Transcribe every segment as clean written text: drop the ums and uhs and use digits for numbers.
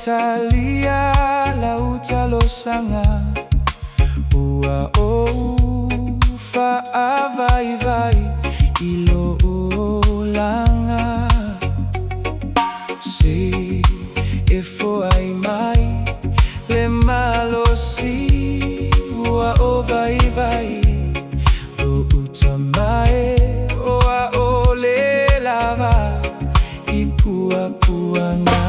Talia lau Talosaga ua o faavaivai I lo'olanga se e fo'ai mai le malosi ua o vaivai lo'u Tamā oa o le lava I puapuanga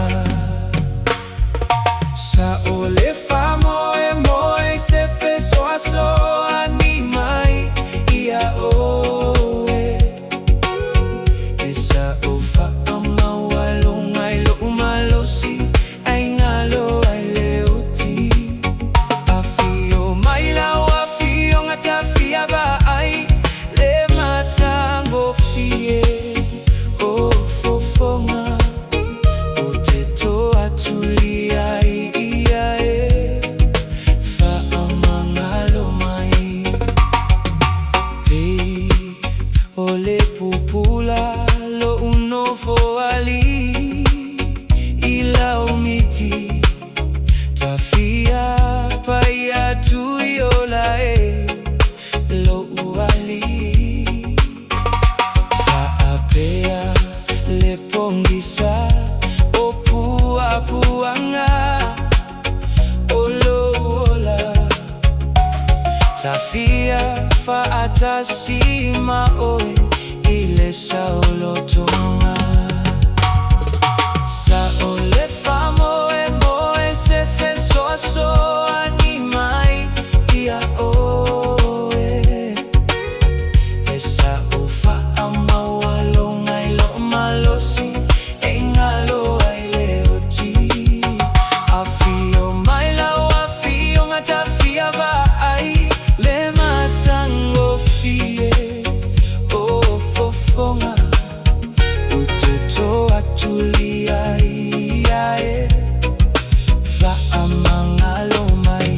sa o le whamoemoe se fesoasoa ni mai ia oe e sa o whaamaua I lo'u malosi ai ngalo ai leo ti a fio mai lau a fio ngata fia ba ai le matango fie o fofonga o te toa tulia o le pupula lo uno foali I lau miti tafia paia tui ola lo uali faapea le pongisa o puapuanga o lo ola tafia faatasima oe I le saulotonga sa o le whamoemoe se fesoasoa ni mai ia oe e sa o whaamaua longa I lo'o malosi e ngalo ai leo ti a fio mai lau a fio ngata fia va ai le matango fie o fofonga o te toa tulia ia whaamangalo mai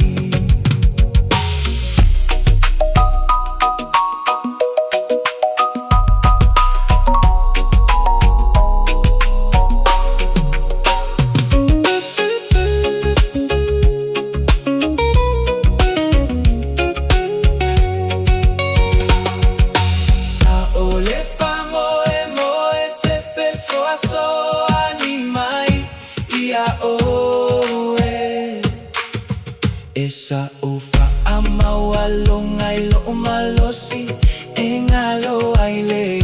e sa o whaamaua longa I lo'o malosi e ngalo ai leo